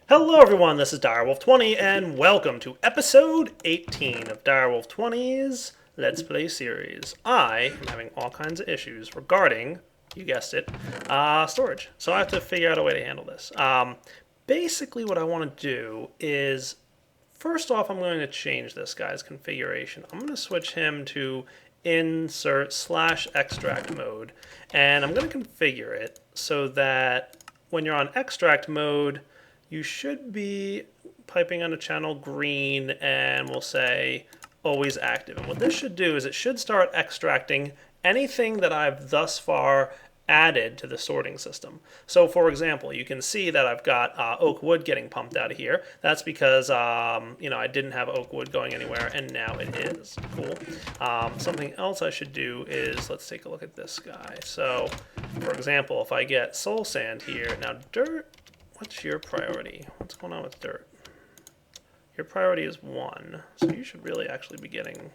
Hello everyone, this is Direwolf20 and welcome to episode 18 of Direwolf20's Let's Play series. I am having all kinds of issues regarding, you guessed it, storage. So I have to figure out a way to handle this. Basically what I want to do is, first off I'm going to change this guy's configuration. I'm going to switch him to insert / extract mode, and I'm going to configure it so that when you're on extract mode, you should be piping on a channel green and we'll say always active. And what this should do is it should start extracting anything that I've thus far added to the sorting system. So for example, you can see that I've got oak wood getting pumped out of here. That's because I didn't have oak wood going anywhere, and now it is. Cool. Something else I should do is, let's take a look at this guy. So for example, if I get soul sand here, now dirt, what's your priority? What's going on with dirt? Your priority is 1, so you should really actually be getting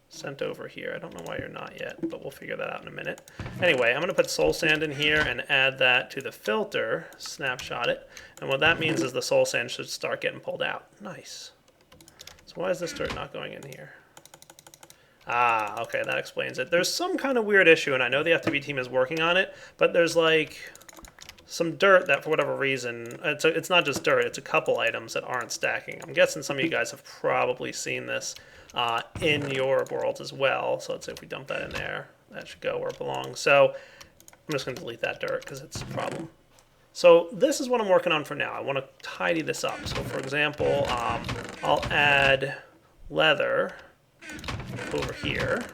sent over here. I don't know why you're not yet, but we'll figure that out in a minute. Anyway, I'm going to put soul sand in here and add that to the filter, snapshot it, and what that means is the soul sand should start getting pulled out. Nice. So why is this dirt not going in here? Ah, okay, that explains it. There's some kind of weird issue, and I know the FTB team is working on it, but there's like some dirt that for whatever reason, it's not just dirt, it's a couple items that aren't stacking. I'm guessing some of you guys have probably seen this in your worlds as well. So let's say if we dump that in there, that should go where it belongs. So I'm just going to delete that dirt because it's a problem. So this is what I'm working on for now. I want to tidy this up. So for example, I'll add leather over here,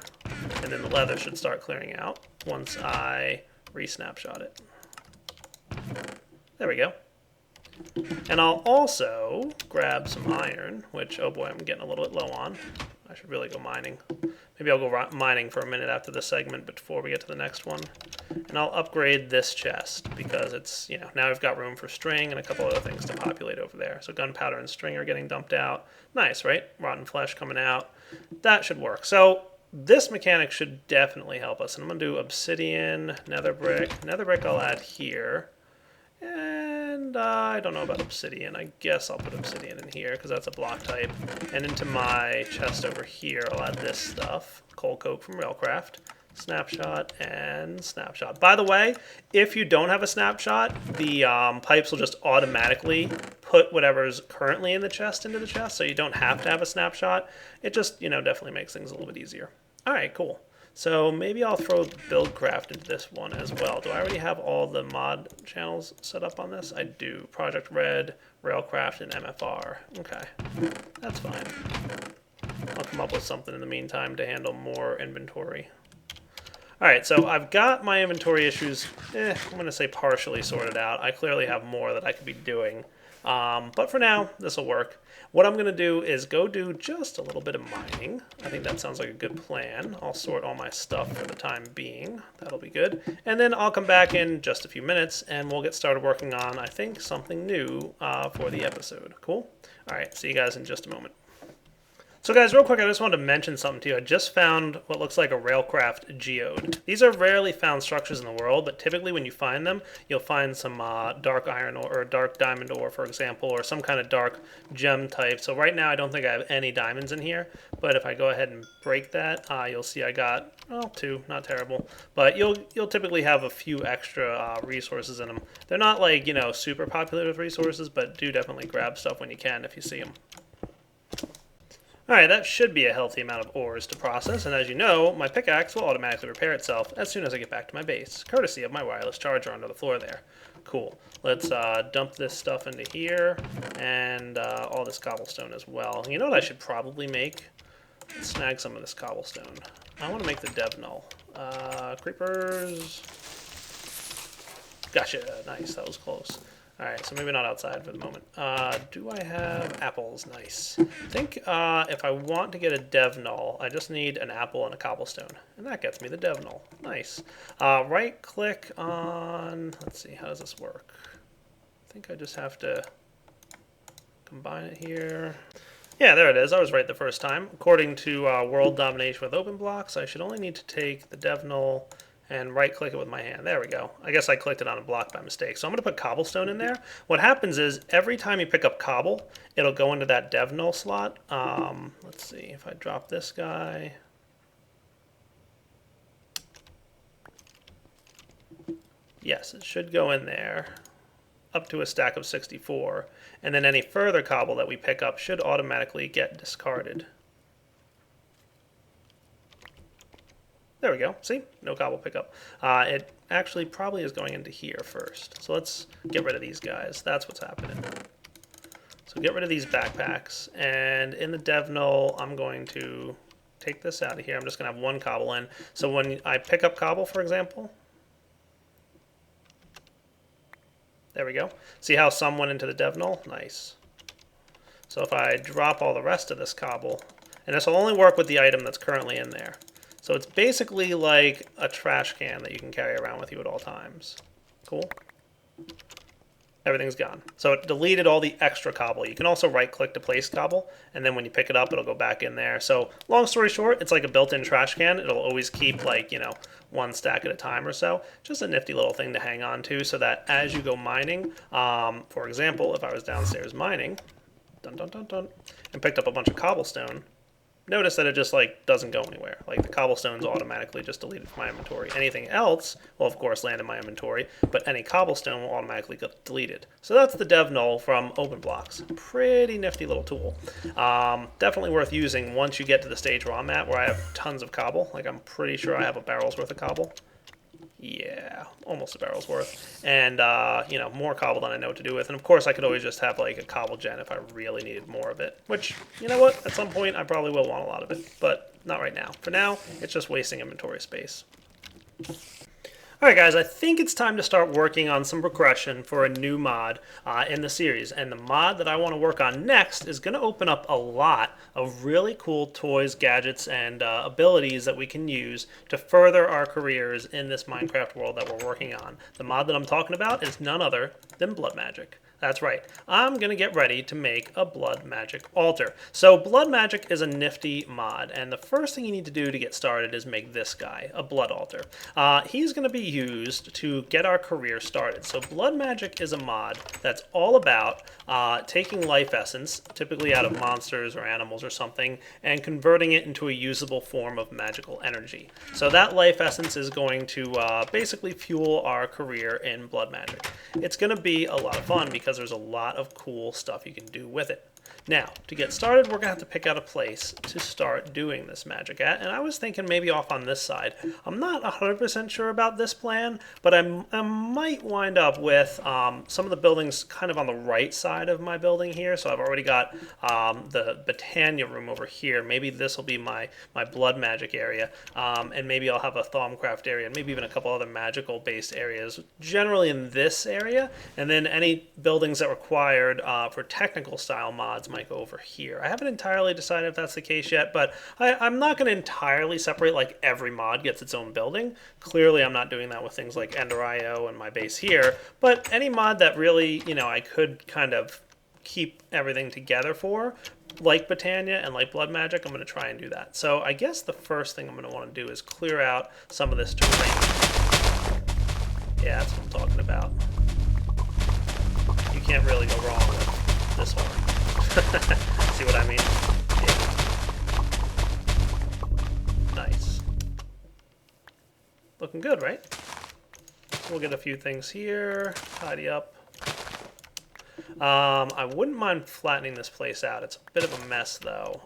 and then the leather should start clearing out once I re-snapshot it. There we go. And I'll also grab some iron, which, oh boy, I'm getting a little bit low on. I should really go mining. Maybe I'll go mining for a minute after this segment before we get to the next one. And I'll upgrade this chest because it's, now I've got room for string and a couple other things to populate over there. So gunpowder and string are getting dumped out. Nice, right? Rotten flesh coming out. That should work. So this mechanic should definitely help us. And I'm going to do obsidian, nether brick. Nether brick I'll add here. And I don't know about obsidian. I guess I'll put obsidian in here because that's a block type. And into my chest over here, I'll add this stuff. Coal coke from Railcraft. Snapshot and snapshot. By the way, if you don't have a snapshot, the pipes will just automatically put whatever's currently in the chest into the chest, so you don't have to have a snapshot. It just, definitely makes things a little bit easier. All right, cool. So maybe I'll throw Buildcraft into this one as well. Do I already have all the mod channels set up on this? I do. Project Red, Railcraft, and MFR. Okay, that's fine. I'll come up with something in the meantime to handle more inventory. All right, so I've got my inventory issues, I'm going to say partially sorted out. I clearly have more that I could be doing. But for now, this will work. What I'm going to do is go do just a little bit of mining. I think that sounds like a good plan. I'll sort all my stuff for the time being. That'll be good. And then I'll come back in just a few minutes and we'll get started working on, I think, something new for the episode. Cool? All right, see you guys in just a moment. So guys, real quick, I just wanted to mention something to you. I just found what looks like a Railcraft geode. These are rarely found structures in the world, but typically when you find them, you'll find some dark iron ore or dark diamond ore, for example, or some kind of dark gem type. So right now I don't think I have any diamonds in here, but if I go ahead and break that, you'll see I got, well, 2, not terrible. But you'll typically have a few extra resources in them. They're not like, super popular with resources, but do definitely grab stuff when you can if you see them. Alright, that should be a healthy amount of ores to process, and as you know, my pickaxe will automatically repair itself as soon as I get back to my base, courtesy of my wireless charger under the floor there. Cool. Let's dump this stuff into here, and all this cobblestone as well. You know what I should probably make? Let's snag some of this cobblestone. I want to make the dev null. Creepers. Gotcha. Nice, that was close. Alright, so maybe not outside for the moment. Do I have apples? Nice. I think if I want to get a dev null, I just need an apple and a cobblestone. And that gets me the dev null. Nice. Right click on, let's see, how does this work? I think I just have to combine it here. Yeah, there it is. I was right the first time. According to World Domination with Open Blocks, I should only need to take the dev null and right-click it with my hand. There we go. I guess I clicked it on a block by mistake. So I'm going to put cobblestone in there. What happens is every time you pick up cobble, it'll go into that dev null slot. Let's see if I drop this guy. Yes, it should go in there up to a stack of 64. And then any further cobble that we pick up should automatically get discarded. There we go. See? No cobble pickup. It actually probably is going into here first. So let's get rid of these guys. That's what's happening. So get rid of these backpacks. And in the dev null, I'm going to take this out of here. I'm just going to have one cobble in. So when I pick up cobble, for example, there we go. See how some went into the dev null? Nice. So if I drop all the rest of this cobble, and this will only work with the item that's currently in there. So it's basically like a trash can that you can carry around with you at all times. Cool. Everything's gone. So it deleted all the extra cobble. You can also right-click to place cobble, and then when you pick it up, it'll go back in there. So long story short, it's like a built-in trash can. It'll always keep, like, you know, one stack at a time or so. Just a nifty little thing to hang on to so that as you go mining, for example, if I was downstairs mining, and picked up a bunch of cobblestone, notice that it just like doesn't go anywhere. Like the cobblestone's automatically just deleted from my inventory. Anything else will of course land in my inventory, but any cobblestone will automatically get deleted. So that's the dev null from OpenBlocks. Pretty nifty little tool. Definitely worth using once you get to the stage where I'm at, where I have tons of cobble. Like I'm pretty sure I have a barrel's worth of cobble. Yeah, almost a barrel's worth. And, you know, more cobble than I know what to do with. And, of course, I could always just have, like, a cobble gen if I really needed more of it. Which, you know what? At some point, I probably will want a lot of it. But not right now. For now, it's just wasting inventory space. Alright guys, I think it's time to start working on some progression for a new mod in the series. And the mod that I want to work on next is going to open up a lot of really cool toys, gadgets, and abilities that we can use to further our careers in this Minecraft world that we're working on. The mod that I'm talking about is none other than Blood Magic. That's right. I'm going to get ready to make a Blood Magic altar. So Blood Magic is a nifty mod, and the first thing you need to do to get started is make this guy, a Blood Altar. He's going to be used to get our career started. So Blood Magic is a mod that's all about taking life essence, typically out of monsters or animals or something, and converting it into a usable form of magical energy. So that life essence is going to basically fuel our career in Blood Magic. It's going to be a lot of fun because there's a lot of cool stuff you can do with it. Now, to get started, we're going to have to pick out a place to start doing this magic at, and I was thinking maybe off on this side. I'm not 100% sure about this plan, but I might wind up with some of the buildings kind of on the right side of my building here, so I've already got the Botania room over here. Maybe this will be my blood magic area, and maybe I'll have a Thaumcraft area, and maybe even a couple other magical-based areas, generally in this area, and then any buildings that required for technical style mods might go over here. I haven't entirely decided if that's the case yet, but I'm not going to entirely separate like every mod gets its own building. Clearly I'm not doing that with things like Ender.io and my base here, but any mod that really, you know, I could kind of keep everything together for, like Botania and like Blood Magic, I'm going to try and do that. So I guess the first thing I'm going to want to do is clear out some of this terrain. Yeah, that's what I'm talking about. You can't really go wrong with this one. See what I mean? Yeah. Nice. Looking good, right? We'll get a few things here, tidy up. I wouldn't mind flattening this place out. It's a bit of a mess, though.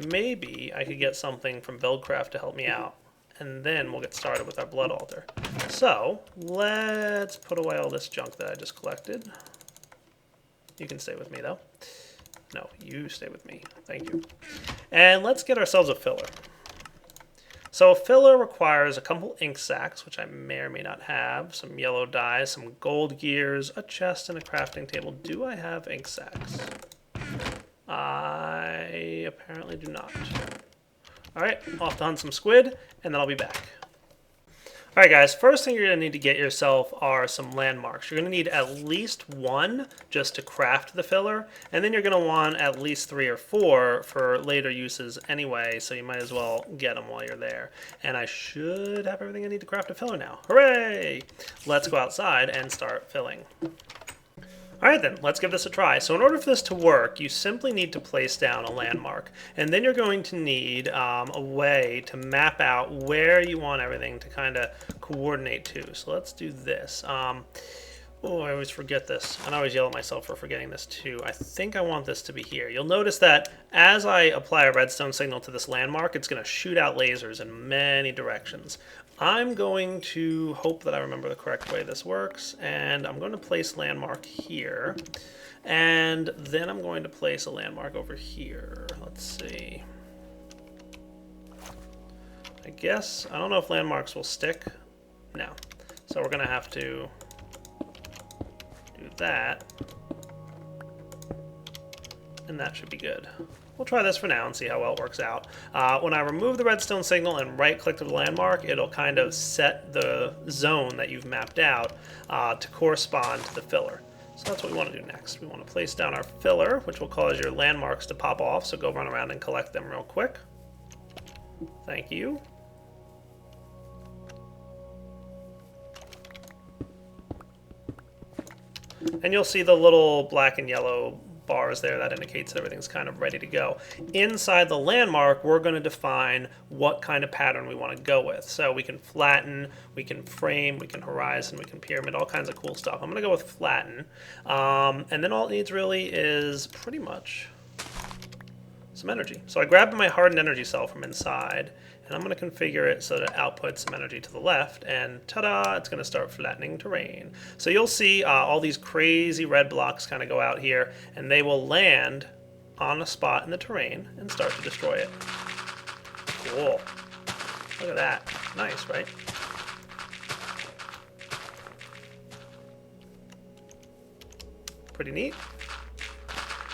Maybe I could get something from Buildcraft to help me out, and then we'll get started with our blood altar. So, let's put away all this junk that I just collected. You can stay with me, though. No, you stay with me. Thank you. And let's get ourselves a filler. So a filler requires a couple ink sacs, which I may or may not have, some yellow dyes, some gold gears, a chest, and a crafting table. Do I have ink sacs? I apparently do not. All right, off to hunt some squid, and then I'll be back. Alright guys, first thing you're going to need to get yourself are some landmarks. You're going to need at least one just to craft the filler, and then you're going to want at least 3 or 4 for later uses anyway, so you might as well get them while you're there. And I should have everything I need to craft a filler now. Hooray! Let's go outside and start filling. Alright then, let's give this a try. So in order for this to work, you simply need to place down a landmark. And then you're going to need a way to map out where you want everything to kind of coordinate to. So let's do this. Oh, I always forget this. And I always yell at myself for forgetting this too. I think I want this to be here. You'll notice that as I apply a redstone signal to this landmark, it's going to shoot out lasers in many directions. I'm going to hope that I remember the correct way this works, and I'm going to place landmark here, and then I'm going to place a landmark over here. Let's see. I guess, I don't know if landmarks will stick. No. So we're going to have to do that, and that should be good. We'll try this for now and see how well it works out. When I remove the redstone signal and right-click to the landmark, it'll kind of set the zone that you've mapped out to correspond to the filler. So that's what we want to do next. We want to place down our filler, which will cause your landmarks to pop off, so go run around and collect them real quick. Thank you. And you'll see the little black and yellow bars there. That indicates that everything's kind of ready to go. Inside the landmark, we're going to define what kind of pattern we want to go with. So we can flatten, we can frame, we can horizon, we can pyramid, all kinds of cool stuff. I'm going to go with flatten. And then all it needs really is pretty much some energy. So I grabbed my hardened energy cell from inside, and I'm going to configure it so that it outputs some energy to the left, and ta-da, it's going to start flattening terrain. So you'll see all these crazy red blocks kind of go out here, and they will land on a spot in the terrain and start to destroy it. Cool. Look at that. Nice, right? Pretty neat.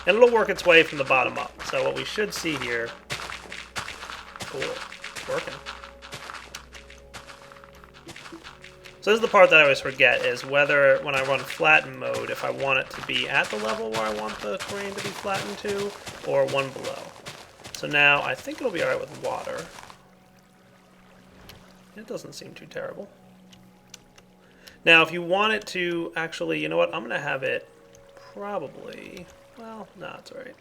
And it'll work its way from the bottom up. So what we should see here, cool. Working. So this is the part that I always forget, is whether when I run flatten mode, if I want it to be at the level where I want the terrain to be flattened to, or one below. So now I think it'll be alright with water. It doesn't seem too terrible. Now if you want it to actually, you know what, I'm going to have it probably, well, no, it's alright.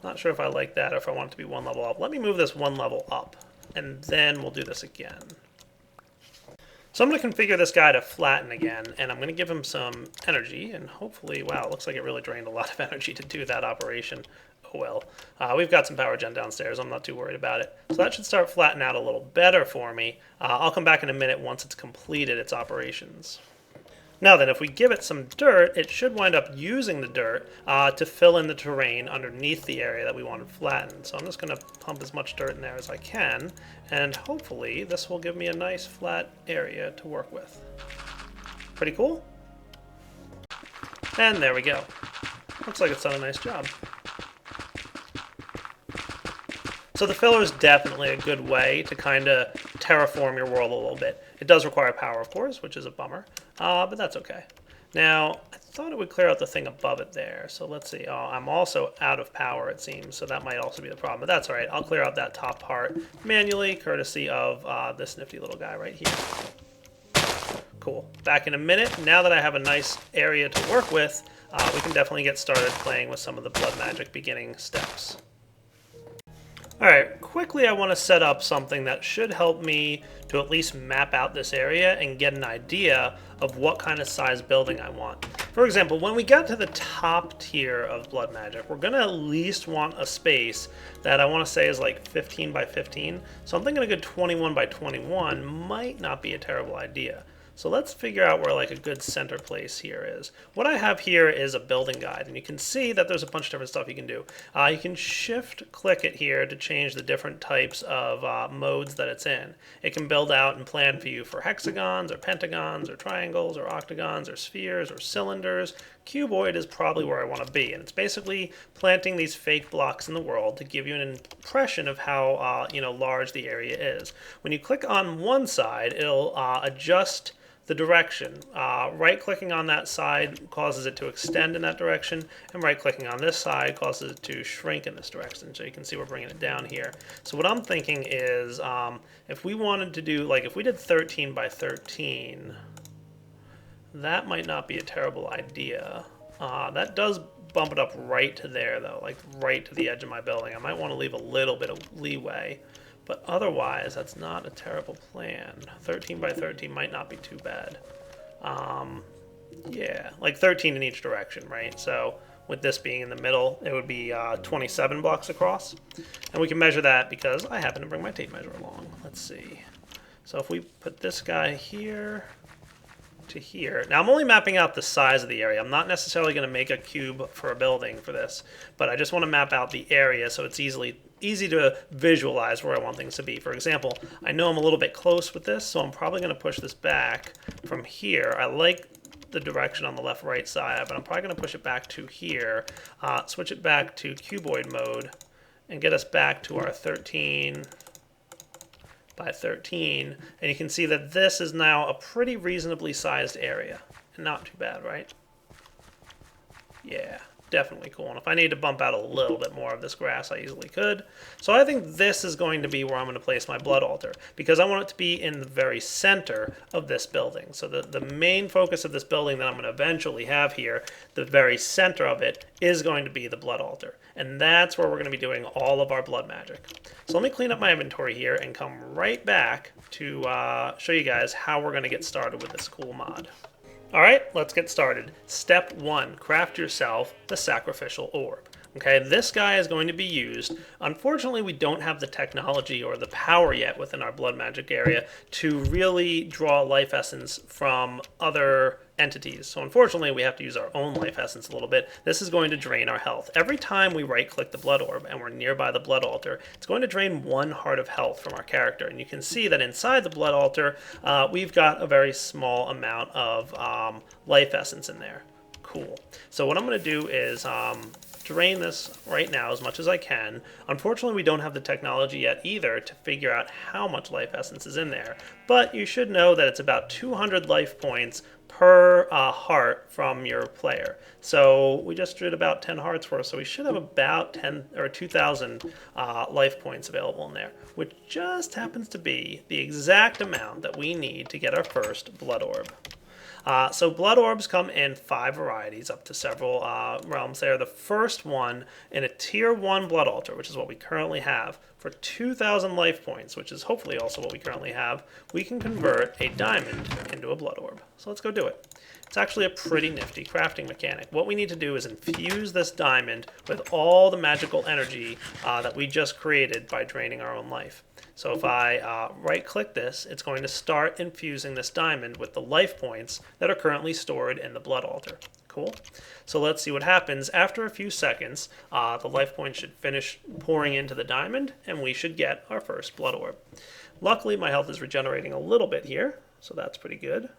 Not sure if I like that or if I want it to be one level up. Let me move this one level up, and then we'll do this again. So I'm going to configure this guy to flatten again, and I'm going to give him some energy, and hopefully, wow, it looks like it really drained a lot of energy to do that operation. Oh well. We've got some power gen downstairs. I'm not too worried about it. So that should start flattening out a little better for me. I'll come back in a minute once it's completed its operations. Now then, if we give it some dirt, it should wind up using the dirt to fill in the terrain underneath the area that we want to flatten. So I'm just going to pump as much dirt in there as I can, and hopefully this will give me a nice flat area to work with. Pretty cool? And there we go. Looks like it's done a nice job. So the filler is definitely a good way to kind of terraform your world a little bit. It does require power, of course, which is a bummer, but that's okay. Now, I thought it would clear out the thing above it there, so let's see. Oh, I'm also out of power, it seems, so that might also be the problem, but that's all right. I'll clear out that top part manually, courtesy of this nifty little guy right here. Cool. Back in a minute. Now that I have a nice area to work with, we can definitely get started playing with some of the blood magic beginning steps. Alright, quickly I want to set up something that should help me to at least map out this area and get an idea of what kind of size building I want. For example, when we get to the top tier of blood magic, we're going to at least want a space that I want to say is like 15 by 15. So I'm thinking a good 21 by 21 might not be a terrible idea. So let's figure out where like a good center place here is. What I have here is a building guide, and you can see that there's a bunch of different stuff you can do. You can shift click it here to change the different types of modes that it's in. It can build out and plan for you for hexagons or pentagons or triangles or octagons or spheres or cylinders. Cuboid is probably where I want to be, and it's basically planting these fake blocks in the world to give you an impression of how large the area is. When you click on one side, it'll adjust the direction. Right-clicking on that side causes it to extend in that direction, and right-clicking on this side causes it to shrink in this direction. So you can see we're bringing it down here. So what I'm thinking is if we wanted to do, like if we did 13 by 13, that might not be a terrible idea. That does bump it up right to there, though, like right to the edge of my building. I might want to leave a little bit of leeway, but otherwise, that's not a terrible plan. 13 by 13 might not be too bad. Yeah, like 13 in each direction, right? So with this being in the middle, it would be 27 blocks across. And we can measure that because I happen to bring my tape measure along. Let's see. So if we put this guy here to here. Now I'm only mapping out the size of the area. I'm not necessarily going to make a cube for a building for this, but I just want to map out the area so it's easy to visualize where I want things to be. For example, I know I'm a little bit close with this, so I'm probably going to push this back from here. I like the direction on the left-right side, but I'm probably going to push it back to here, switch it back to cuboid mode, and get us back to our 13 by 13, and you can see that this is now a pretty reasonably sized area. And not too bad, right? Yeah, definitely cool. And if I need to bump out a little bit more of this grass, I easily could. So I think this is going to be where I'm going to place my blood altar, because I want it to be in the very center of this building. So the main focus of this building that I'm going to eventually have here, the very center of it, is going to be the blood altar. And that's where we're going to be doing all of our blood magic. So let me clean up my inventory here and come right back to show you guys how we're going to get started with this cool mod. Alright, let's get started. Step 1, craft yourself the sacrificial orb. Okay, this guy is going to be used. Unfortunately, we don't have the technology or the power yet within our blood magic area to really draw life essence from other entities. So unfortunately, we have to use our own life essence a little bit. This is going to drain our health. Every time we right-click the blood orb and we're nearby the blood altar, it's going to drain 1 heart of health from our character. And you can see that inside the blood altar, we've got a very small amount of life essence in there. Cool. So what I'm going to do is drain this right now as much as I can. Unfortunately, we don't have the technology yet either to figure out how much life essence is in there, but you should know that it's about 200 life points per heart from your player. So we just did about 10 hearts worth, so we should have about 10 or 2,000 life points available in there, which just happens to be the exact amount that we need to get our first blood orb. So blood orbs come in 5 varieties, up to several realms there. The first one in a tier 1 blood altar, which is what we currently have, for 2,000 life points, which is hopefully also what we currently have, we can convert a diamond into a blood orb. So let's go do it. It's actually a pretty nifty crafting mechanic. What we need to do is infuse this diamond with all the magical energy that we just created by draining our own life. So if I right-click this, it's going to start infusing this diamond with the life points that are currently stored in the blood altar. Cool. So let's see what happens. After a few seconds, the life points should finish pouring into the diamond, and we should get our first blood orb. Luckily, my health is regenerating a little bit here, so that's pretty good.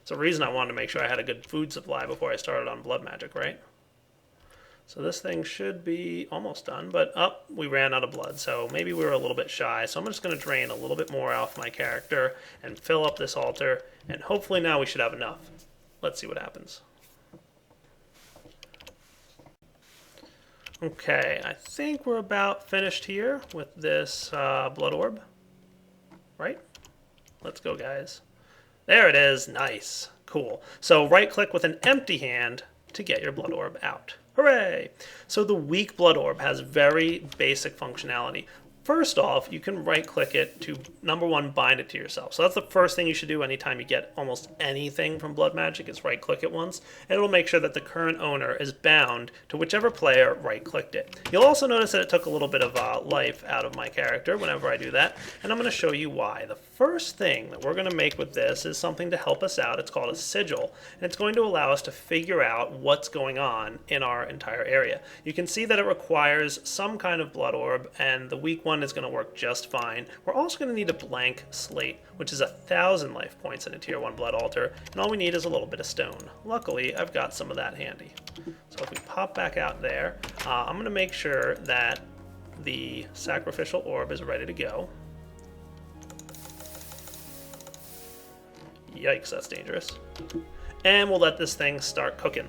It's a reason I wanted to make sure I had a good food supply before I started on blood magic, right? So this thing should be almost done, but we ran out of blood, so maybe we were a little bit shy. So I'm just going to drain a little bit more off my character and fill up this altar, and hopefully now we should have enough. Let's see what happens. Okay, I think we're about finished here with this blood orb, right? Let's go, guys. There it is. Nice. Cool. So right-click with an empty hand to get your blood orb out. Hooray! So the weak blood orb has very basic functionality. First off, you can right-click it to, number one, bind it to yourself. So that's the first thing you should do anytime you get almost anything from Blood Magic is right-click it once, and it'll make sure that the current owner is bound to whichever player right-clicked it. You'll also notice that it took a little bit of life out of my character whenever I do that, and I'm going to show you why. The first thing that we're going to make with this is something to help us out. It's called a sigil, and it's going to allow us to figure out what's going on in our entire area. You can see that it requires some kind of blood orb, and the weak one is going to work just fine. We're also going to need a blank slate, which is 1,000 life points in a tier 1 blood altar, and all we need is a little bit of stone. Luckily, I've got some of that handy. So if we pop back out there, I'm going to make sure that the sacrificial orb is ready to go. Yikes, that's dangerous. And we'll let this thing start cooking.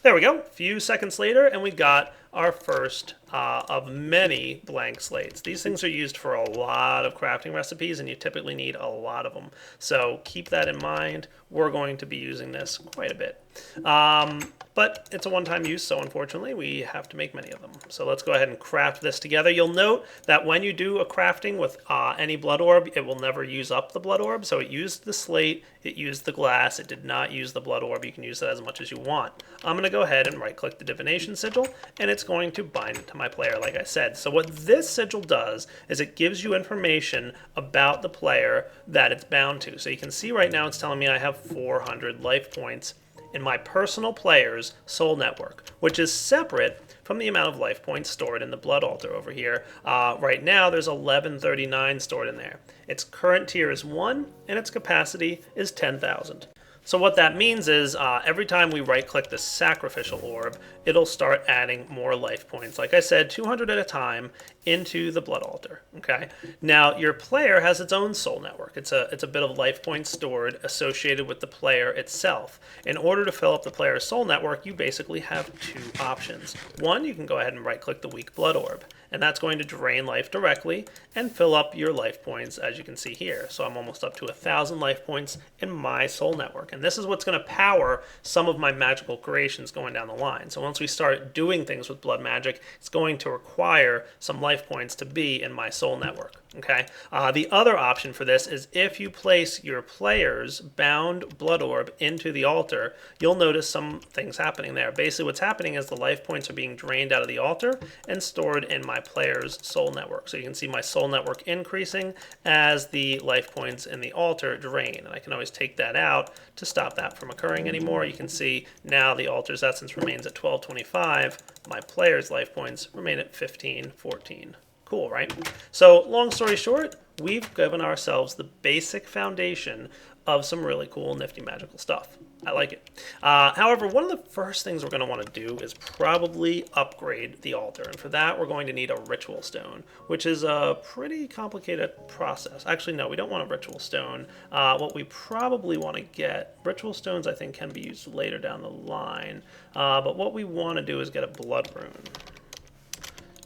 There we go. A few seconds later, and we got our first of many blank slates. These things are used for a lot of crafting recipes, and you typically need a lot of them. So keep that in mind. We're going to be using this quite a bit. But it's a one-time use, so unfortunately we have to make many of them. So let's go ahead and craft this together. You'll note that when you do a crafting with any blood orb, it will never use up the blood orb. So it used the slate, it used the glass, it did not use the blood orb. You can use that as much as you want. I'm going to go ahead and right-click the divination sigil, and it's going to bind it to my player, like I said. So what this sigil does is it gives you information about the player that it's bound to. So you can see right now it's telling me I have 400 life points in my personal player's soul network, which is separate from the amount of life points stored in the blood altar over here. Right now there's 1139 stored in there. Its current tier is 1 and its capacity is 10,000. So what that means is every time we right-click the sacrificial orb, it'll start adding more life points. Like I said, 200 at a time into the blood altar. Okay. Now your player has its own soul network. It's a bit of life points stored associated with the player itself. In order to fill up the player's soul network, you basically have two options. One, you can go ahead and right-click the weak blood orb, and that's going to drain life directly and fill up your life points, as you can see here. So I'm almost up to 1,000 life points in my soul network, and this is what's going to power some of my magical creations going down the line. So once we start doing things with blood magic, it's going to require some life points to be in my soul network. Okay. The other option for this is if you place your player's bound blood orb into the altar, you'll notice some things happening there. Basically what's happening is the life points are being drained out of the altar and stored in my player's soul network. So you can see my soul network increasing as the life points in the altar drain. And I can always take that out to stop that from occurring anymore. You can see now the altar's essence remains at 1225. My player's life points remain at 1514. Cool, right? So long story short, we've given ourselves the basic foundation of some really cool, nifty, magical stuff. I like it. However, one of the first things we're going to want to do is probably upgrade the altar. And for that, we're going to need a ritual stone, which is a pretty complicated process. Actually, no, we don't want a ritual stone. What we probably want to get, ritual stones I think can be used later down the line. But what we want to do is get a blood rune.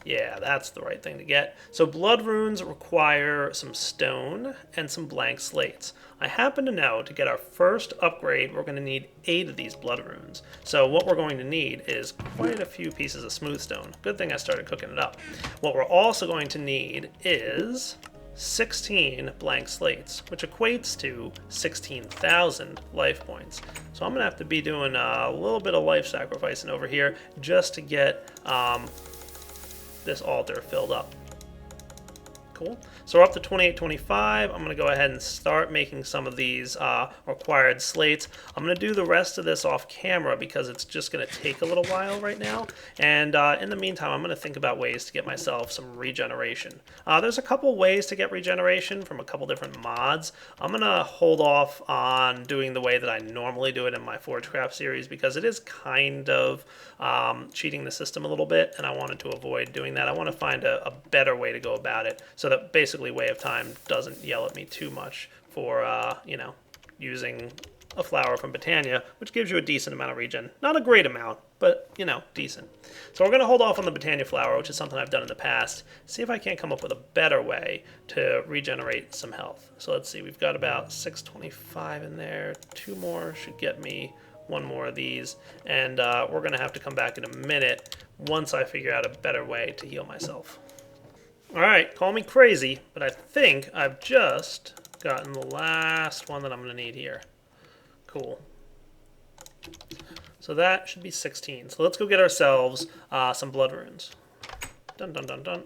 Yeah, that's the right thing to get. So blood runes require some stone and some blank slates. I happen to know to get our first upgrade, we're going to need 8 of these blood runes. So what we're going to need is quite a few pieces of smooth stone. Good thing I started cooking it up. What we're also going to need is 16 blank slates, which equates to 16,000 life points. So I'm going to have to be doing a little bit of life sacrificing over here just to get this altar filled up. Cool. So we're up to 2825. I'm going to go ahead and start making some of these required slates. I'm going to do the rest of this off camera because it's just going to take a little while right now. And in the meantime, I'm going to think about ways to get myself some regeneration. There's a couple ways to get regeneration from a couple different mods. I'm going to hold off on doing the way that I normally do it in my Forgecraft series because it is kind of cheating the system a little bit, and I wanted to avoid doing that. I want to find a better way to go about it so that basically Way of Time doesn't yell at me too much for, you know, using a flower from Botania, which gives you a decent amount of regen. Not a great amount, but, you know, decent. So we're going to hold off on the Botania flower, which is something I've done in the past, see if I can't come up with a better way to regenerate some health. So let's see, we've got about 625 in there. 2 more should get me 1 more of these, and we're going to have to come back in a minute once I figure out a better way to heal myself. Alright, call me crazy, but I think I've just gotten the last one that I'm going to need here. Cool. So that should be 16. So let's go get ourselves some blood runes. Dun dun dun dun.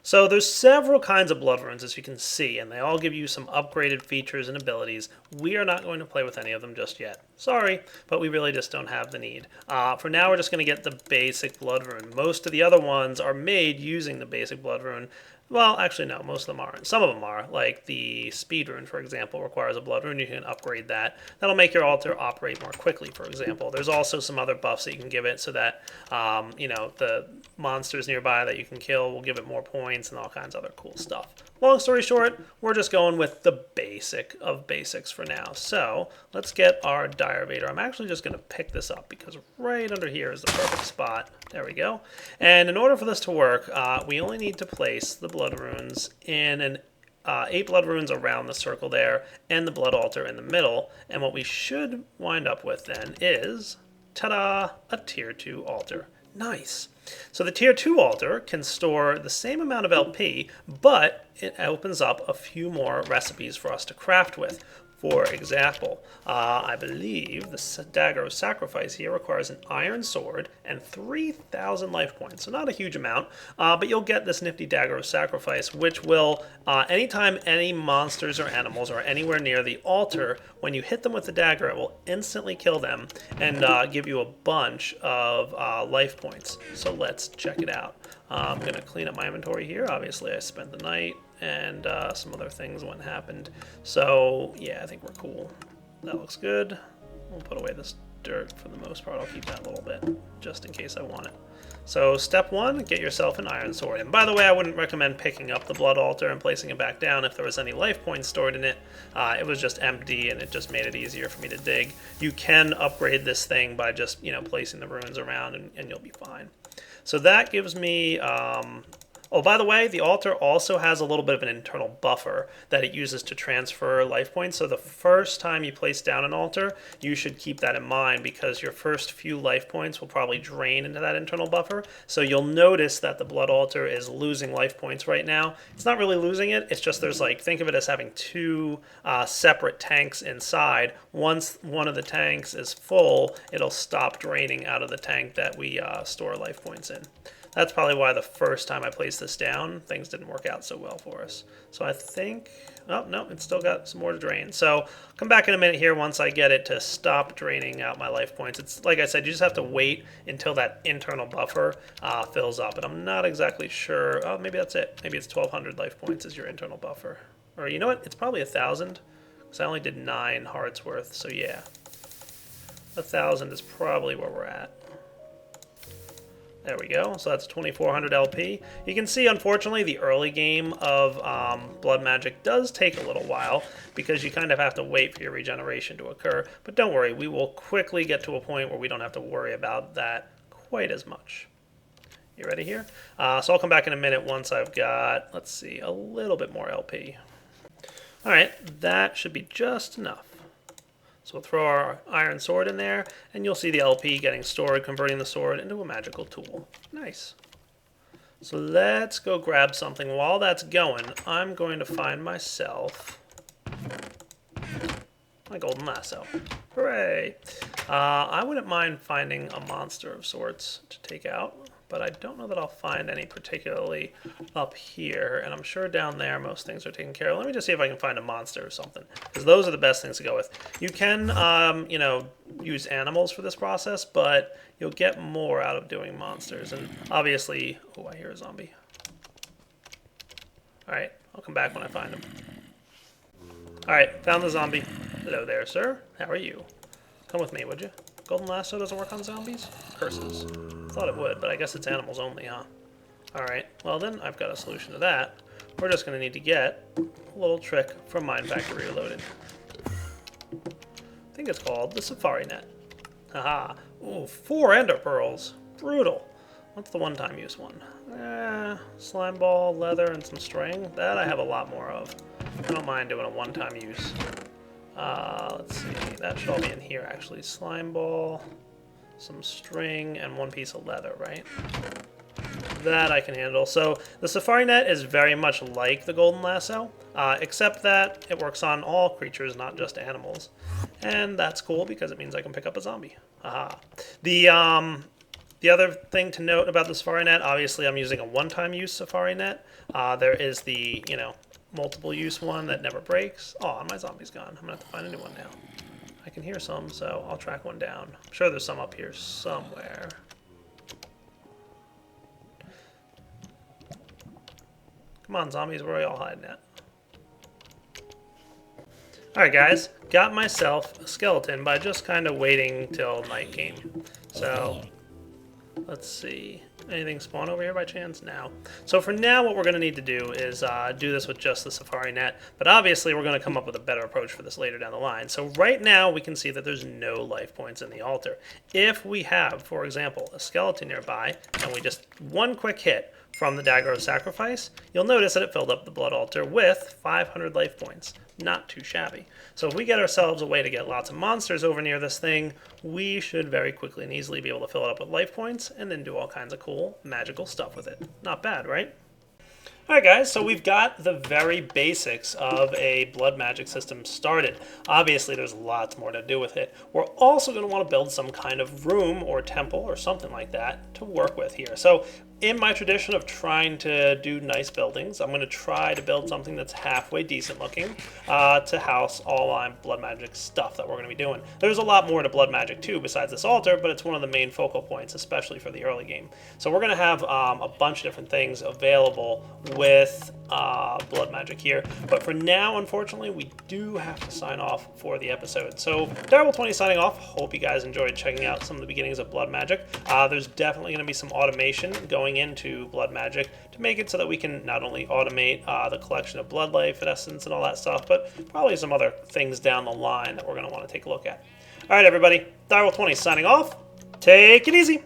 So there's several kinds of blood runes, as you can see, and they all give you some upgraded features and abilities. We are not going to play with any of them just yet. Sorry, but we really just don't have the need. For now, we're just going to get the basic blood rune. Most of the other ones are made using the basic blood rune. Well, actually, no, most of them aren't. Some of them are, like the speed rune, for example, requires a blood rune. You can upgrade that. That'll make your altar operate more quickly, for example. There's also some other buffs that you can give it so that, you know, the monsters nearby that you can kill will give it more points and all kinds of other cool stuff. Long story short, we're just going with the basic of basics for now. So let's get our Direvator. I'm actually just going to pick this up because right under here is the perfect spot. There we go. And in order for this to work, we only need to place the blood runes in 8 blood runes around the circle there and the blood altar in the middle. And what we should wind up with then is, ta-da, a tier 2 altar. Nice. So the tier 2 altar can store the same amount of LP, but it opens up a few more recipes for us to craft with. For example, I believe the Dagger of Sacrifice here requires an iron sword and 3,000 life points. So not a huge amount, but you'll get this nifty Dagger of Sacrifice, which will, anytime any monsters or animals are anywhere near the altar, when you hit them with the dagger, it will instantly kill them and give you a bunch of life points. So let's check it out. I'm going to clean up my inventory here. Obviously, I spent the night and some other things when it happened. So, yeah, I think we're cool. That looks good. We'll put away this dirt for the most part. I'll keep that a little bit, just in case I want it. So, step 1, get yourself an iron sword. And by the way, I wouldn't recommend picking up the blood altar and placing it back down if there was any life points stored in it. It was just empty, and it just made it easier for me to dig. You can upgrade this thing by just, placing the runes around, and you'll be fine. So that gives me... Oh, by the way, the altar also has a little bit of an internal buffer that it uses to transfer life points. So the first time you place down an altar, you should keep that in mind because your first few life points will probably drain into that internal buffer. So you'll notice that the blood altar is losing life points right now. It's not really losing it. It's just there's think of it as having 2 separate tanks inside. Once one of the tanks is full, it'll stop draining out of the tank that we store life points in. That's probably why the first time I placed this down, things didn't work out so well for us. So I think, oh, no, it's still got some more to drain. So I'll come back in a minute here once I get it to stop draining out my life points. It's like I said, you just have to wait until that internal buffer fills up. And I'm not exactly sure. Oh, maybe that's it. Maybe it's 1,200 life points is your internal buffer. Or you know what? It's probably 1,000 because I only did 9 hearts worth. So yeah, 1,000 is probably where we're at. There we go. So that's 2,400 LP. You can see, unfortunately, the early game of Blood Magic does take a little while because you kind of have to wait for your regeneration to occur. But don't worry, we will quickly get to a point where we don't have to worry about that quite as much. You ready here? So I'll come back in a minute once I've got, let's see, a little bit more LP. All right, that should be just enough. So we'll throw our iron sword in there, and you'll see the LP getting stored, converting the sword into a magical tool. Nice. So let's go grab something. While that's going, I'm going to find myself my golden lasso. Hooray! I wouldn't mind finding a monster of sorts to take out, but I don't know that I'll find any particularly up here, and I'm sure down there most things are taken care of. Let me just see if I can find a monster or something, because those are the best things to go with. You can, use animals for this process, but you'll get more out of doing monsters, and obviously... Oh, I hear a zombie. Alright, I'll come back when I find him. Alright, found the zombie. Hello there, sir. How are you? Come with me, would you? Golden lasso doesn't work on zombies? Curses. Thought it would, but I guess it's animals only, huh? Alright, well then I've got a solution to that. We're just going to need to get a little trick from Mine Factory Reloaded. I think it's called the Safari Net. Haha. Ooh, 4 ender pearls. Brutal. What's the one-time use one? Slime ball, leather, and some string. That I have a lot more of. I don't mind doing a one-time use. Let's see. That should all be in here, actually. Slime ball, some string, and 1 piece of leather, right? That I can handle. So the Safari Net is very much like the Golden Lasso, except that it works on all creatures, not just animals. And that's cool because it means I can pick up a zombie. Aha. The other thing to note about the Safari Net, obviously I'm using a one-time use Safari Net. There is the, multiple use one that never breaks. Oh, my zombie's gone. I'm gonna have to find a new one now. I can hear some, so I'll track one down. I'm sure there's some up here somewhere. Come on, zombies, where are y'all hiding at? Alright guys, got myself a skeleton by just kind of waiting till night came. So, let's see. Anything spawn over here by chance? No. So for now, what we're going to need to do is do this with just the Safari Net. But obviously, we're going to come up with a better approach for this later down the line. So right now, we can see that there's no life points in the altar. If we have, for example, a skeleton nearby, and we just one quick hit from the Dagger of Sacrifice, you'll notice that it filled up the blood altar with 500 life points. Not too shabby. So if we get ourselves a way to get lots of monsters over near this thing, we should very quickly and easily be able to fill it up with life points and then do all kinds of cool magical stuff with it. Not bad, right? Alright guys, so we've got the very basics of a blood magic system started. Obviously there's lots more to do with it. We're also going to want to build some kind of room or temple or something like that to work with here. So in my tradition of trying to do nice buildings, I'm going to try to build something that's halfway decent looking to house all my blood magic stuff that we're going to be doing. There's a lot more to blood magic too besides this altar, but it's one of the main focal points, especially for the early game. So we're going to have a bunch of different things available with blood magic here. But for now, unfortunately, we do have to sign off for the episode. So Direwolf20 signing off. Hope you guys enjoyed checking out some of the beginnings of blood magic. There's definitely going to be some automation going into blood magic to make it so that we can not only automate the collection of blood life and essence and all that stuff, but probably some other things down the line that we're going to want to take a look at. All right, everybody. Direwolf20 signing off. Take it easy.